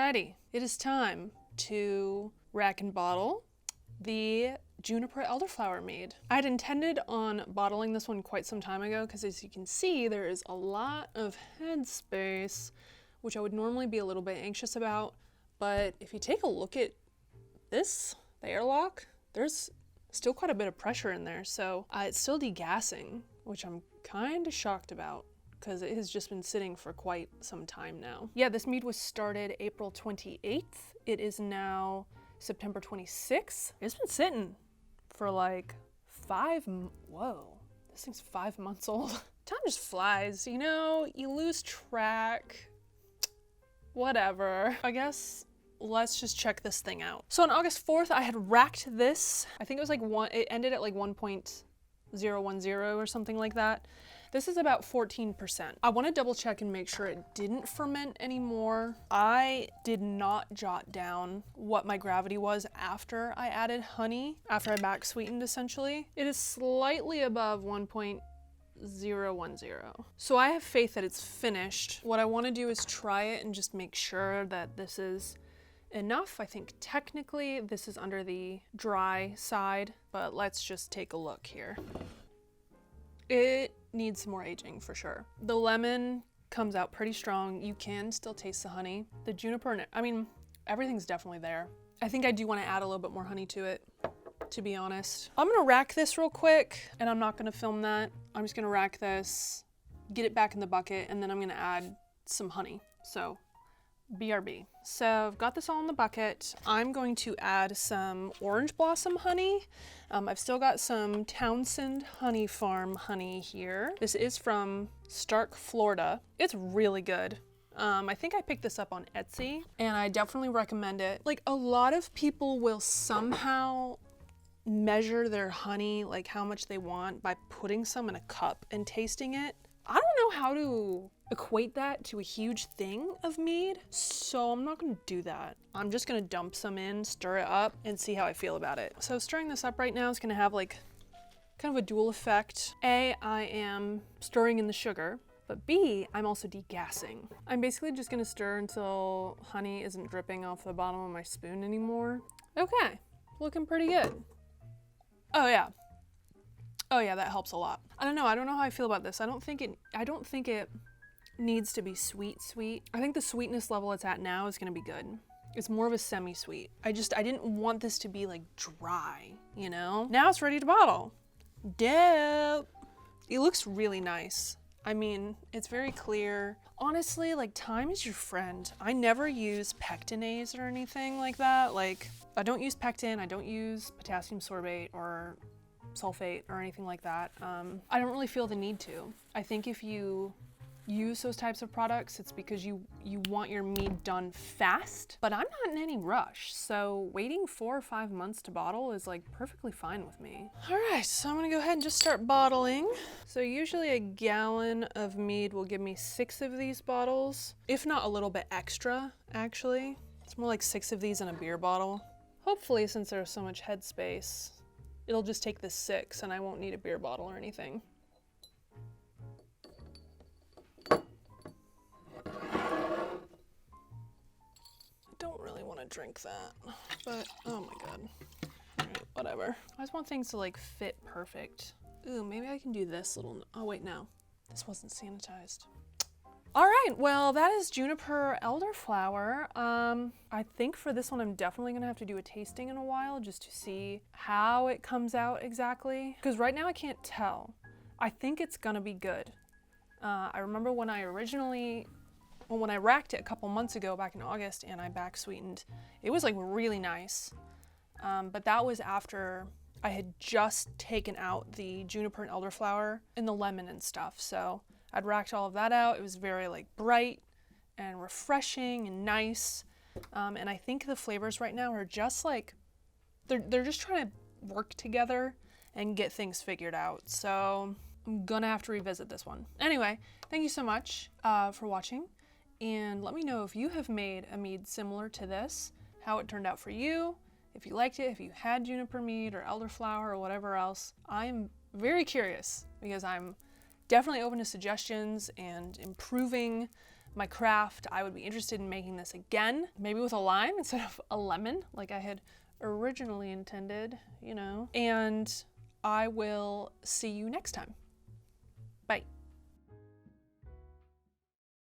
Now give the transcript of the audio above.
Alrighty, it is time to rack and bottle the Juniper Elderflower Mead. I had intended on bottling this one quite some time ago because, as you can see, there is a lot of headspace, which I would normally be a little bit anxious about. But if you take a look at this, the airlock, there's still quite a bit of pressure in there. So it's still degassing, which I'm kind of shocked about because it has just been sitting for quite some time now. Yeah, this mead was started April 28th. It is now September 26th. It's been sitting for like whoa, this thing's 5 months old. Time just flies, you know, you lose track, whatever. I guess let's just check this thing out. So on August 4th, I had racked this. I think it was like it ended at like 1.010 or something like that. This is about 14%. I want to double check and make sure it didn't ferment anymore. I did not jot down what my gravity was after I added honey, after I back sweetened essentially. It is slightly above 1.010. So I have faith that it's finished. What I want to do is try it and just make sure that this is enough. I think technically this is under the dry side, but let's just take a look here. It needs some more aging for sure. The lemon comes out pretty strong. You can still taste the honey. The juniper, I mean, everything's definitely there. I think I do want to add a little bit more honey to it, to be honest. I'm gonna rack this real quick, and I'm not gonna film that. I'm just gonna rack this, get it back in the bucket, and then I'm gonna add some honey. So BRB. So I've got this all in the bucket. I'm going to add some orange blossom honey. I've still got some Townsend Honey Farm honey here. This is from Stark, Florida. It's really good. I think I picked this up on Etsy and I definitely recommend it. Like, a lot of people will somehow measure their honey, like how much they want, by putting some in a cup and tasting it. I don't know how to equate that to a huge thing of mead, so I'm not gonna do that. I'm just gonna dump some in, stir it up, and see how I feel about it. So stirring this up right now is gonna have like kind of a dual effect. A, I am stirring in the sugar, but B, I'm also degassing. I'm basically just gonna stir until honey isn't dripping off the bottom of my spoon anymore. Okay, looking pretty good. Oh yeah, that helps a lot. I don't know how I feel about this. I don't think it needs to be sweet. I think the sweetness level it's at now is gonna be good. It's more of a semi-sweet. I didn't want this to be like dry, you know? Now it's ready to bottle. Dope. It looks really nice. I mean, it's very clear. Honestly, like, time is your friend. I never use pectinase or anything like that. Like, I don't use pectin, I don't use potassium sorbate or sulfate or anything like that. I don't really feel the need to. I think if you use those types of products, it's because you want your mead done fast, but I'm not in any rush. So waiting 4 or 5 months to bottle is like perfectly fine with me. All right, so I'm gonna go ahead and just start bottling. So usually a gallon of mead will give me 6 of these bottles, if not a little bit extra, actually. It's more like 6 of these in a beer bottle. Hopefully, since there's so much headspace, it'll just take the 6 and I won't need a beer bottle or anything. Don't really want to drink that, but oh my god. Alright, whatever. I just want things to like fit perfect. Ooh, maybe I can do this little, oh wait, no. This wasn't sanitized. Alright, well, that is Juniper Elderflower. I think for this one I'm definitely gonna have to do a tasting in a while just to see how it comes out exactly. Because right now I can't tell. I think it's gonna be good. I remember when I racked it a couple months ago back in August and I back sweetened, it was like really nice. But that was after I had just taken out the juniper and elderflower and the lemon and stuff. So I'd racked all of that out. It was very like bright and refreshing and nice. And I think the flavors right now are just like, they're just trying to work together and get things figured out. So I'm gonna have to revisit this one. Anyway, thank you so much for watching. And let me know if you have made a mead similar to this, how it turned out for you, if you liked it, if you had juniper mead or elderflower or whatever else. I'm very curious because I'm definitely open to suggestions and improving my craft, I would be interested in making this again, maybe with a lime instead of a lemon, like I had originally intended, you know. And I will see you next time. Bye.